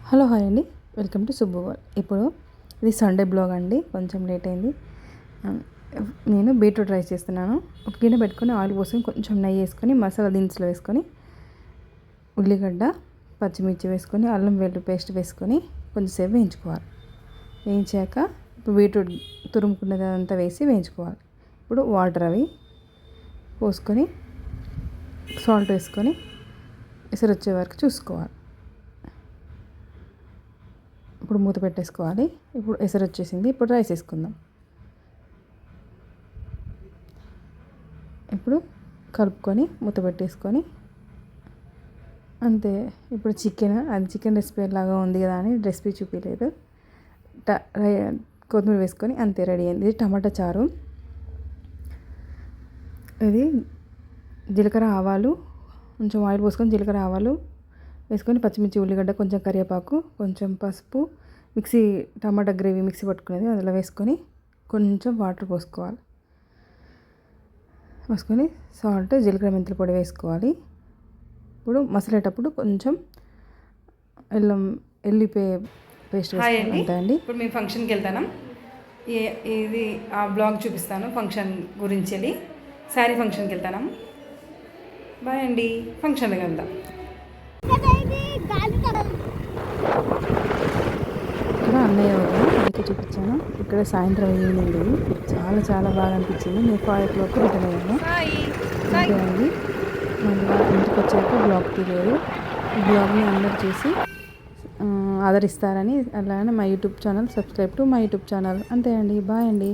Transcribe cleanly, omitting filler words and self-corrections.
Hello hi అండి, welcome to Subbu world. ఇప్పుడు ఇది సండే బ్లాగ్ అండి, కొంచెం లేట్ అయింది. నేను బీట్రూట్ రైస్ చేస్తున్నాను. ఒక గిన్నె పెట్టుకొని ఆయిల్ పోసుకొని కొంచెం నెయ్యి వేసుకొని మసాలా దినుసులు వేసుకొని ఉల్లిగడ్డ పచ్చిమిర్చి వేసుకొని అల్లం వెల్లుల్లి పేస్ట్ వేసుకొని కొంచెంసేపు వేయించుకోవాలి. వేయించాక ఇప్పుడు బీట్రూట్ తురుముకున్నదంతా వేసి వేయించుకోవాలి. ఇప్పుడు వాటర్ అవి పోసుకొని సాల్ట్ వేసుకొని ఎసరు వచ్చే వరకు చూసుకోవాలి. ఇప్పుడు మూత పెట్టేసుకోవాలి. ఇప్పుడు ఎసరు వచ్చేసింది. ఇప్పుడు రైస్ వేసుకుందాం. ఇప్పుడు కలుపుకొని మూత పెట్టేసుకొని అంతే. ఇప్పుడు చికెన్ రెసిపీ లాగా ఉంది కదా అని రెసిపీ చూపించలేదు. కొత్తిమీర వేసుకొని అంతే, రెడీ అయింది. ఇది టమాటా చారు. ఇది జీలకర్ర ఆవాలు కొంచెం ఆయిల్ పోసుకొని జీలకర్ర ఆవాలు వేసుకొని పచ్చిమిర్చి ఉల్లిగడ్డ కొంచెం కరివేపాకు కొంచెం పసుపు టమాటా గ్రేవీ మిక్సీ పట్టుకునేది అందులో వేసుకొని కొంచెం వాటర్ పోసుకోవాలి. వేసుకొని సాల్ట్ జీలకర్ర మెంతుల పొడి వేసుకోవాలి. ఇప్పుడు మసలేటప్పుడు కొంచెం ఎల్లిపాయ పేస్ట్ వేసుకోవాలి. అంతే అండి. ఇప్పుడు మేము ఫంక్షన్కి వెళ్తాను. ఇది ఆ బ్లాగ్ చూపిస్తాను. ఫంక్షన్ గురించి వెళ్ళి శారీ ఫంక్షన్కి వెళ్తాను. బాయ్ అండి, ఫంక్షన్కి వెళ్దాం. ఇక్కడ అన్నయ్య అందుకే చూపించాను. ఇక్కడ సాయంత్రం ఈవినింగ్ చాలా చాలా బాగా అనిపించింది. నేను 5 o'clock రిటర్న్ అయ్యాను. అంతే అండి. మళ్ళీ ఇంటికి వచ్చాక బ్లాగ్ తీయలేదు. ఈ బ్లాగ్ని అందరు చూసి ఆదరిస్తారని అలానే మా YouTube channel subscribe to my YouTube channel. అంతే అండి, బాయ్ అండి.